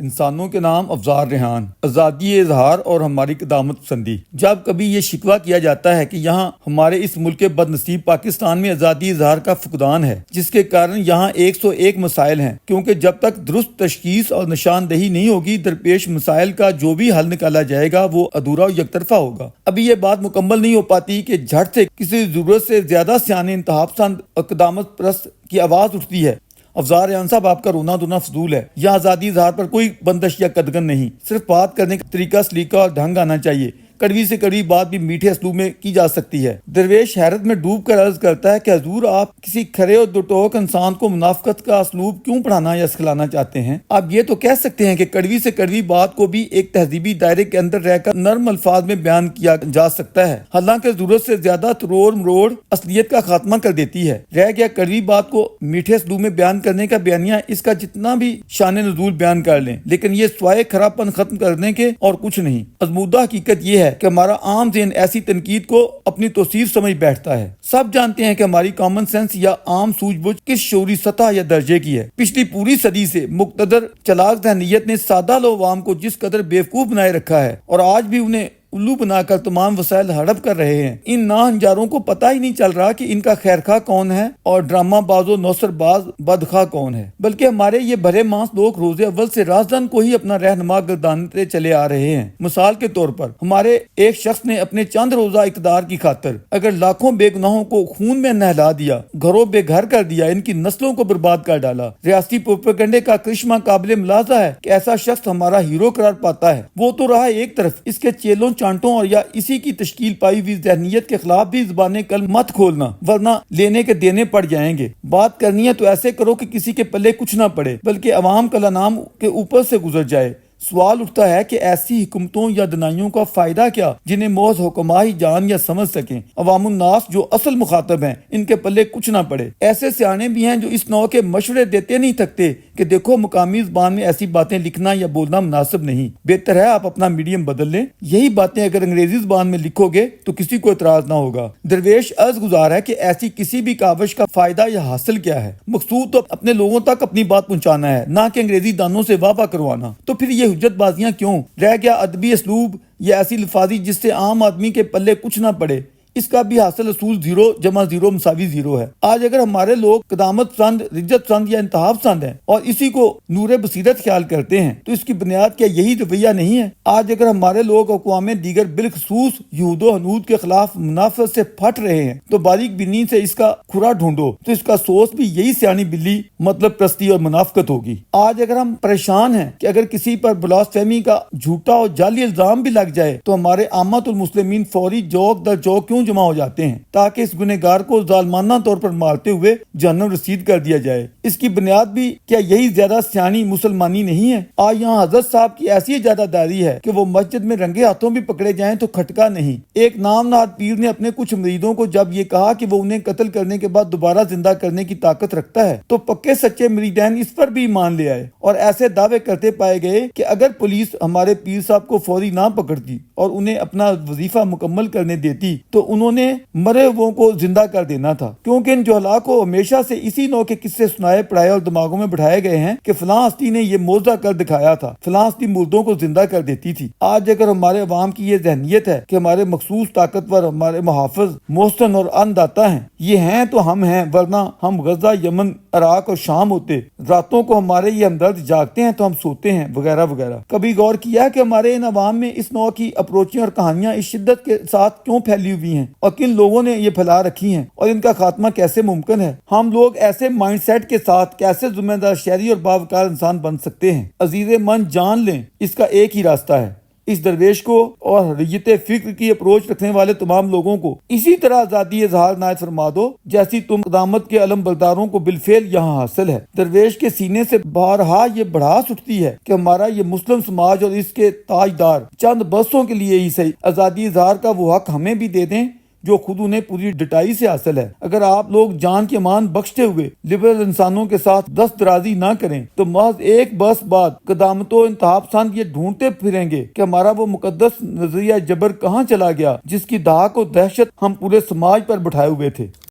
انسانوں کے نام افزار ریحان، آزادی اظہار اور ہماری قدامت پسندی۔ جب کبھی یہ شکوہ کیا جاتا ہے کہ یہاں ہمارے اس ملک بد نصیب پاکستان میں آزادی اظہار کا فقدان ہے، جس کے کارن یہاں 101 مسائل ہیں، کیونکہ جب تک درست تشخیص اور نشاندہی نہیں ہوگی، درپیش مسائل کا جو بھی حل نکالا جائے گا وہ ادھورا اور یک طرفہ ہوگا۔ ابھی یہ بات مکمل نہیں ہو پاتی کہ جھٹ سے کسی ضرورت سے زیادہ سیانے، انتہا پسند اور قدامت پرست کی آواز اٹھتی ہے۔ افزار ریحان صاحب، آپ کا رونا دھونا فضول ہے۔ یہاں آزادی اظہار پر کوئی بندش یا قدغن نہیں، صرف بات کرنے کا طریقہ، سلیقہ اور ڈھنگ آنا چاہیے۔ کڑوی سے کڑوی بات بھی میٹھے اسلوب میں کی جا سکتی ہے۔ درویش حیرت میں ڈوب کر عرض کرتا ہے کہ حضور، آپ کسی کھرے اور دوٹوک انسان کو منافقت کا اسلوب کیوں پڑھانا یا سکھلانا چاہتے ہیں؟ آپ یہ تو کہہ سکتے ہیں کہ کڑوی سے کڑوی بات کو بھی ایک تہذیبی دائرے کے اندر رہ کر نرم الفاظ میں بیان کیا جا سکتا ہے، حالانکہ ضرورت سے زیادہ ترور مروڑ اصلیت کا خاتمہ کر دیتی ہے۔ رہ گیا کڑوی بات کو میٹھے اسلوب میں بیان کرنے کا بیانیہ، اس کا جتنا بھی شان نزول بیان کر لیں، لیکن یہ سوائے کھراپن ختم کرنے کے اور کچھ نہیں۔ ازمودہ حقیقت یہ ہے کہ ہمارا عام ذہن ایسی تنقید کو اپنی توصیف سمجھ بیٹھتا ہے۔ سب جانتے ہیں کہ ہماری کامن سینس یا عام سوجھ بوجھ کس شعوری سطح یا درجے کی ہے۔ پچھلی پوری صدی سے مقتدر چلاک ذہنیت نے سادہ لو عوام کو جس قدر بیوقوف بنائے رکھا ہے، اور آج بھی انہیں الو بنا کر تمام وسائل ہڑپ کر رہے ہیں۔ ان ناہنجاروں کو پتہ ہی نہیں چل رہا کہ ان کا خیرخواہ کون ہے اور ڈرامہ باز و نوسر باز بدخواہ کون ہے، بلکہ ہمارے یہ بھرے مانس لوگ روز اول سے رازدان کو ہی اپنا رہنما گردانتے چلے آ رہے ہیں۔ مثال کے طور پر ہمارے ایک شخص نے اپنے چند روزہ اقتدار کی خاطر اگر لاکھوں بے گناہوں کو خون میں نہلا دیا، گھروں بے گھر کر دیا، ان کی نسلوں کو برباد کر ڈالا، ریاستی پروپیگنڈے کا کرشمہ قابل ملاحظہ ہے کہ ایسا شخص ہمارا ہیرو قرار پاتا ہے۔ وہ تو رہا ایک طرف، اس کے چیلوں چانٹوں اور یا اسی کی تشکیل پائی ہوئی ذہنیت کے خلاف بھی زبانیں کل مت کھولنا، ورنہ لینے کے دینے پڑ جائیں گے۔ بات کرنی ہے تو ایسے کرو کہ کسی کے پلے کچھ نہ پڑے، بلکہ عوام کا نام کے اوپر سے گزر جائے۔ سوال اٹھتا ہے کہ ایسی حکومتوں یا دنائیوں کا فائدہ کیا جنہیں محض حکماں ہی جان یا سمجھ سکیں؟ عوام الناس جو اصل مخاطب ہیں، ان کے پلے کچھ نہ پڑے۔ ایسے سیانے بھی ہیں جو اس نوع کے مشورے دیتے نہیں تھکتے کہ دیکھو، مقامی زبان میں ایسی باتیں لکھنا یا بولنا مناسب نہیں، بہتر ہے آپ اپنا میڈیم بدل لیں۔ یہی باتیں اگر انگریزی زبان میں لکھو گے تو کسی کو اعتراض نہ ہوگا۔ درویش عرض گزار ہے کہ ایسی کسی بھی کاوش کا فائدہ یا حاصل کیا ہے؟ مقصود تو اپنے لوگوں تک اپنی بات پہنچانا ہے، نہ کہ انگریزی دانوں سے واہ واہ کروانا۔ تو پھر یہ حجت بازیاں کیوں؟ رہ گیا ادبی اسلوب یا ایسی لفاظی جس سے عام آدمی کے پلے کچھ نہ پڑے، اس کا بھی حاصل اصول 0 + 0 = 0 ہے۔ آج اگر ہمارے لوگ قدامت پسند، رجت پسند یا انتہا پسند ہیں اور اسی کو نور بصیرت خیال کرتے ہیں، تو اس کی بنیاد کیا یہی رویہ نہیں ہے؟ آج اگر ہمارے لوگ اقوام دیگر بالخصوص یہود و ہنود کے خلاف منافرت سے پھٹ رہے ہیں، تو باریک بینی سے اس کا کھرا ڈھونڈو تو اس کا سوس بھی یہی سیانی بلی مطلب پرستی اور منافقت ہوگی۔ آج اگر ہم پریشان ہیں کہ اگر کسی پر بلاسفیمی کا جھوٹا اور جعلی الزام بھی لگ جائے تو ہمارے عامت المسلمین فوری جوک در جوک کیوں جمع ہو جاتے ہیں تاکہ اس گنہگار کو ظالمانہ طور پر مارتے ہوئے جہنم رسید کر دیا جائے؟ اس کی بنیاد بھی کیا یہی زیادہ سیانی مسلمانی نہیں ہے؟ آج یہاں حضرت صاحب کی ایسی اجادہ داری ہے کہ وہ مسجد میں رنگے ہاتھوں بھی پکڑے جائیں تو کھٹکا نہیں۔ ایک نام نہاد پیر نے اپنے کچھ مریدوں کو جب یہ کہا کہ وہ انہیں قتل کرنے کے بعد دوبارہ زندہ کرنے کی طاقت رکھتا ہے، تو پکے سچے مریدین اس پر بھی ایمان لے آئے اور ایسے دعوے کرتے پائے گئے کہ اگر پولیس ہمارے پیر صاحب کو فوری نہ پکڑتی اور انہیں اپنا وظیفہ مکمل کرنے دیتی تو انہوں نے مرے ہوئوں کو زندہ کر دینا تھا، کیونکہ ان جہلا کو ہمیشہ سے اسی نوع کے قصے سنائے پڑھائے اور دماغوں میں بٹھائے گئے ہیں کہ فلاں ہستی نے یہ معجزہ کر دکھایا تھا، فلاں ہستی مردوں کو زندہ کر دیتی تھی۔ آج اگر ہمارے عوام کی یہ ذہنیت ہے کہ ہمارے مخصوص طاقتور ہمارے محافظ، محسن اور انداتا ہیں، یہ ہیں تو ہم ہیں، ورنہ ہم غزہ، یمن، عراق اور شام ہوتے۔ راتوں کو ہمارے یہ ہمدرد جاگتے ہیں تو ہم سوتے ہیں، وغیرہ وغیرہ۔ کبھی غور کیا کہ ہمارے ان عوام میں اس نوع کی اپروچیں اور کہانیاں اس شدت کے ساتھ کیوں پھیلی ہوئی ہیں اور کن لوگوں نے یہ پھیلا رکھی ہیں اور ان کا خاتمہ کیسے ممکن ہے؟ ہم لوگ ایسے مائنڈ سیٹ کے ساتھ کیسے ذمہ دار شہری اور باوقار انسان بن سکتے ہیں؟ عزیز من جان لیں، اس کا ایک ہی راستہ ہے۔ اس درویش کو اور حریت فکر کی اپروچ رکھنے والے تمام لوگوں کو اسی طرح آزادی اظہار عنایت فرما دو جیسی تم قدامت کے علم برداروں کو بالفعل یہاں حاصل ہے۔ درویش کے سینے سے بارہا یہ بڑھاس اٹھتی ہے کہ ہمارا یہ مسلم سماج اور اس کے تاجدار چند برسوں کے لیے ہی صحیح آزادی اظہار کا وہ حق ہمیں بھی دے دیں جو خود انہیں پوری ڈٹائی سے حاصل ہے۔ اگر آپ لوگ جان کے امان بخشتے ہوئے لبرل انسانوں کے ساتھ دست درازی نہ کریں تو محض ایک برس بعد قدامت و انتہا پسند یہ ڈھونڈتے پھریں گے کہ ہمارا وہ مقدس نظریہ جبر کہاں چلا گیا جس کی دھاک و دہشت ہم پورے سماج پر بٹھائے ہوئے تھے۔